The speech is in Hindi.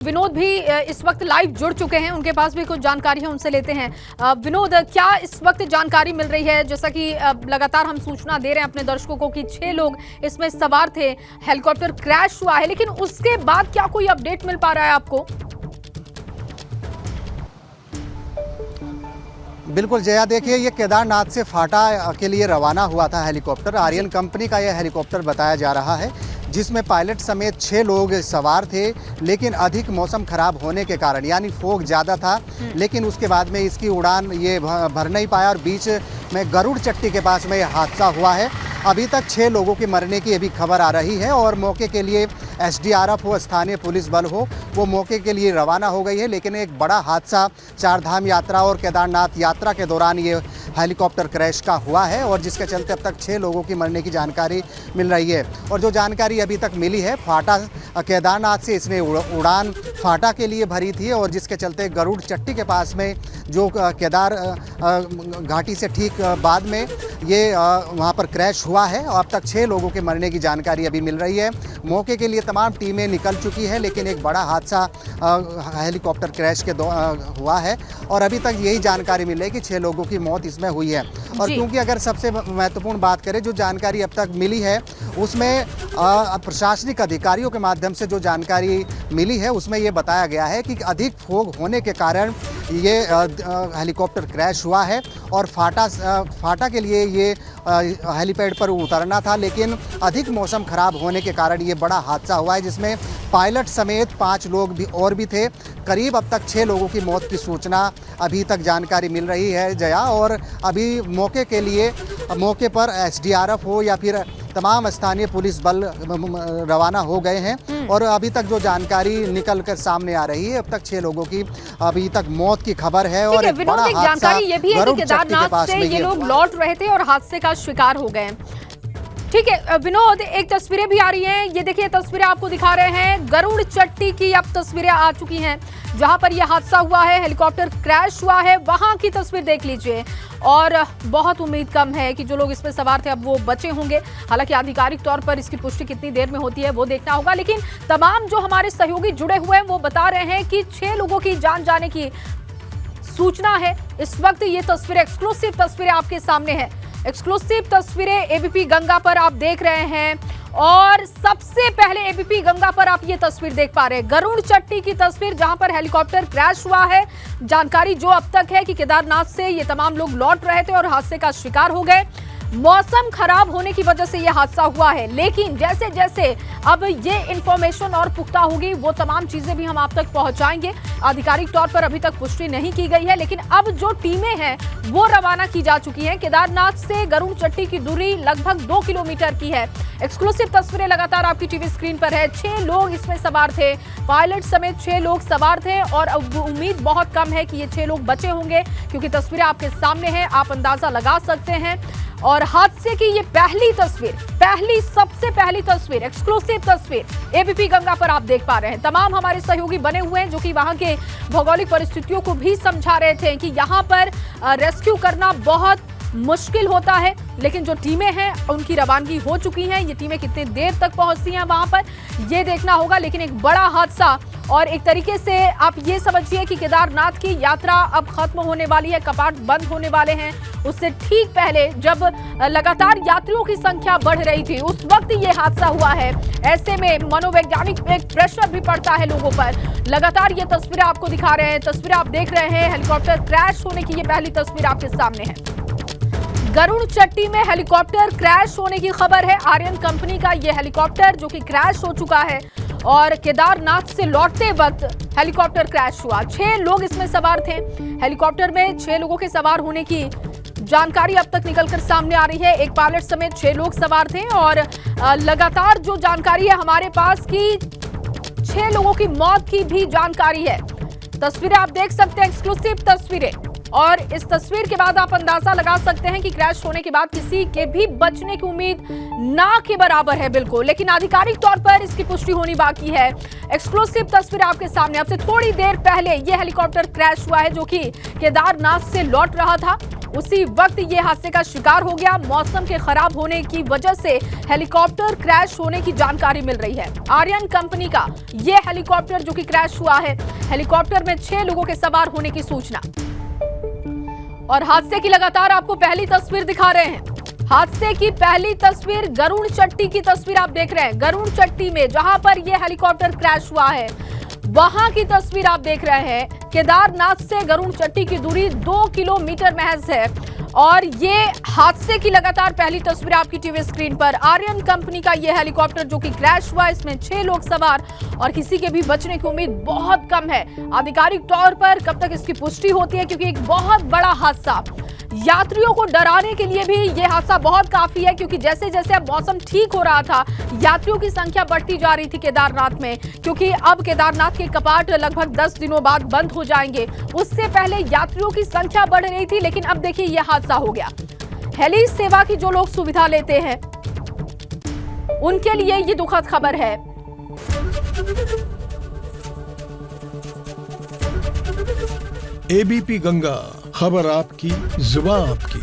विनोद भी इस वक्त लाइव जुड़ चुके हैं, उनके पास भी कुछ जानकारी है, उनसे लेते हैं। विनोद, क्या इस वक्त जानकारी मिल रही है? जैसा कि लगातार हम सूचना दे रहे हैं अपने दर्शकों को कि 6 लोग इसमें सवार थे, हेलीकॉप्टर क्रैश हुआ है, लेकिन उसके बाद क्या कोई अपडेट मिल पा रहा है आपको? बिल्कुल जया, देखिए ये केदारनाथ से फाटा के लिए रवाना हुआ था हेलीकॉप्टर। आर्यन कंपनी का यह हेलीकॉप्टर बताया जा रहा है, जिसमें पायलट समेत 6 लोग सवार थे। लेकिन अधिक मौसम खराब होने के कारण, यानी फोग ज़्यादा था, लेकिन उसके बाद में इसकी उड़ान ये भर नहीं पाया और बीच में गरुड़ चट्टी के पास में यह हादसा हुआ है। अभी तक 6 लोगों के मरने की अभी खबर आ रही है और मौके के लिए SDRF हो, स्थानीय पुलिस बल हो, वो मौके के लिए रवाना हो गई है। लेकिन एक बड़ा हादसा चारधाम यात्रा और केदारनाथ यात्रा के दौरान ये हेलीकॉप्टर क्रैश का हुआ है और जिसके चलते अब तक 6 लोगों की मरने की जानकारी मिल रही है। और जो जानकारी अभी तक मिली है, फाटा केदारनाथ से इसने उड़ान फाटा के लिए भरी थी और जिसके चलते गरुड़ चट्टी के पास में जो केदार घाटी से ठीक बाद में ये वहाँ पर क्रैश हुआ है और अब तक 6 लोगों के मरने की जानकारी अभी मिल रही है। मौके के लिए तमाम टीमें निकल चुकी हैं, लेकिन एक बड़ा हादसा हेलीकॉप्टर क्रैश के हुआ है और अभी तक यही जानकारी मिल रही है कि 6 लोगों की मौत इसमें हुई है। और क्योंकि अगर सबसे महत्वपूर्ण बात करें, जो जानकारी अब तक मिली है उसमें प्रशासनिक अधिकारियों के माध्यम से जो जानकारी मिली है उसमें ये बताया गया है कि अधिक फोग होने के कारण ये हेलीकॉप्टर क्रैश हुआ है और फाटा के लिए ये हेलीपैड पर उतरना था, लेकिन अधिक मौसम खराब होने के कारण ये बड़ा हादसा हुआ है, जिसमें पायलट समेत 5 लोग भी और भी थे। करीब अब तक 6 लोगों की मौत की सूचना अभी तक जानकारी मिल रही है जया। और अभी मौके पर SDRF हो या फिर तमाम स्थानीय पुलिस बल रवाना हो गए हैं और अभी तक जो जानकारी निकल कर सामने आ रही है, अब तक 6 लोगों की अभी तक मौत की खबर है। और एक बड़ा जानकारी ये भी है कि केदारनाथ से ये लोग लौट रहे थे और हादसे का शिकार हो गए। ठीक है विनोद, एक तस्वीरें भी आ रही हैं, ये देखिए तस्वीरें आपको दिखा रहे हैं, गरुड़ चट्टी की अब तस्वीरें आ चुकी हैं जहां पर यह हादसा हुआ है, हेलीकॉप्टर क्रैश हुआ है, वहां की तस्वीर देख लीजिए। और बहुत उम्मीद कम है कि जो लोग इसमें सवार थे अब वो बचे होंगे। हालांकि आधिकारिक तौर पर इसकी पुष्टि कितनी देर में होती है वो देखना होगा, लेकिन तमाम जो हमारे सहयोगी जुड़े हुए हैं वो बता रहे हैं कि 6 लोगों की जान जाने की सूचना है। इस वक्त ये तस्वीरें, एक्सक्लूसिव तस्वीरें आपके सामने है, एक्सक्लूसिव तस्वीरें ABP गंगा पर आप देख रहे हैं। और सबसे पहले ABP गंगा पर आप ये तस्वीर देख पा रहे हैं, गरुड़ चट्टी की तस्वीर जहां पर हेलीकॉप्टर क्रैश हुआ है। जानकारी जो अब तक है कि केदारनाथ से ये तमाम लोग लौट रहे थे और हादसे का शिकार हो गए। मौसम खराब होने की वजह से यह हादसा हुआ है, लेकिन जैसे जैसे अब ये इंफॉर्मेशन और पुख्ता होगी वो तमाम चीजें भी हम आप तक पहुंचाएंगे। आधिकारिक तौर पर अभी तक पुष्टि नहीं की गई है, लेकिन अब जो टीमें हैं वो रवाना की जा चुकी हैं। केदारनाथ से गरुड़ चट्टी की दूरी लगभग 2 किलोमीटर की है। एक्सक्लूसिव तस्वीरें लगातार आपकी टीवी स्क्रीन पर है। 6 लोग इसमें सवार थे, पायलट समेत 6 लोग सवार थे और अब उम्मीद बहुत कम है कि ये 6 लोग बचे होंगे, क्योंकि तस्वीरें आपके सामने हैं, आप अंदाजा लगा सकते हैं। और हादसे की ये सबसे पहली तस्वीर, एक्सक्लूसिव तस्वीर ABP गंगा पर आप देख पा रहे हैं। तमाम हमारे सहयोगी बने हुए हैं जो कि वहां के भौगोलिक परिस्थितियों को भी समझा रहे थे कि यहां पर रेस्क्यू करना बहुत मुश्किल होता है, लेकिन जो टीमें हैं उनकी रवानगी हो चुकी हैं। ये टीमें कितनी देर तक पहुंचती हैं वहां पर ये देखना होगा, लेकिन एक बड़ा हादसा। और एक तरीके से आप ये समझिए कि केदारनाथ की यात्रा अब खत्म होने वाली है, कपाट बंद होने वाले हैं। उससे ठीक पहले जब लगातार यात्रियों की संख्या बढ़ रही थी उस वक्त ये हादसा हुआ है। ऐसे में मनोवैज्ञानिक एक प्रेशर भी पड़ता है लोगों पर। लगातार ये तस्वीरें आपको दिखा रहे हैं, तस्वीरें आप देख रहे हैं, हेलीकॉप्टर क्रैश होने की ये पहली तस्वीर आपके सामने है। गरुड़ चट्टी में हेलीकॉप्टर क्रैश होने की खबर है। आर्यन कंपनी का ये हेलीकॉप्टर जो कि क्रैश हो चुका है और केदारनाथ से लौटते वक्त हेलीकॉप्टर क्रैश हुआ। 6 लोग इसमें सवार थे। हेलीकॉप्टर में 6 लोगों के सवार होने की जानकारी अब तक निकलकर सामने आ रही है। एक पायलट समेत 6 लोग सवार थे और लगातार जो जानकारी है हमारे पास की 6 लोगों की मौत की भी जानकारी है। तस्वीरें आप देख सकते हैं, एक्सक्लूसिव तस्वीरें, और इस तस्वीर के बाद आप अंदाजा लगा सकते हैं कि क्रैश होने के बाद किसी के भी बचने की उम्मीद ना के बराबर है बिल्कुल, लेकिन आधिकारिक तौर पर इसकी पुष्टि होनी बाकी है। एक्सक्लूसिव तस्वीर आपके सामने। अब से थोड़ी देर पहले यह हेलीकॉप्टर क्रैश हुआ है जो कि केदारनाथ से लौट रहा था उसी वक्त ये हादसे का शिकार हो गया। मौसम के खराब होने की वजह से हेलीकॉप्टर क्रैश होने की जानकारी मिल रही है। आर्यन कंपनी का ये हेलीकॉप्टर जो कि क्रैश हुआ है, हेलीकॉप्टर में 6 लोगों के सवार होने की सूचना। और हादसे की लगातार आपको पहली तस्वीर दिखा रहे हैं। हादसे की पहली तस्वीर गरुड़ चट्टी की तस्वीर आप देख रहे हैं। गरुड़ चट्टी में जहां पर यह हेलीकॉप्टर क्रैश हुआ है, वहां की तस्वीर आप देख रहे हैं। केदारनाथ से गरुड़ चट्टी की दूरी 2 किलोमीटर महज है और ये हादसे की लगातार पहली तस्वीर आपकी टीवी स्क्रीन पर। आर्यन कंपनी का यह हेलीकॉप्टर जो कि क्रैश हुआ, इसमें 6 लोग सवार और किसी के भी बचने की उम्मीद बहुत कम है। आधिकारिक तौर पर कब तक इसकी पुष्टि होती है, क्योंकि एक बहुत बड़ा हादसा, यात्रियों को डराने के लिए भी यह हादसा बहुत काफी है, क्योंकि जैसे जैसे अब मौसम ठीक हो रहा था, यात्रियों की संख्या बढ़ती जा रही थी केदारनाथ में, क्योंकि अब केदारनाथ के कपाट लगभग 10 दिनों बाद बंद हो जाएंगे। उससे पहले यात्रियों की संख्या बढ़ रही थी, लेकिन अब देखिए यह हादसा हो गया। हेली सेवा की जो लोग सुविधा लेते हैं उनके लिए ये दुखद खबर है। एबीपी गंगा, खबर आपकी, जुबान आपकी।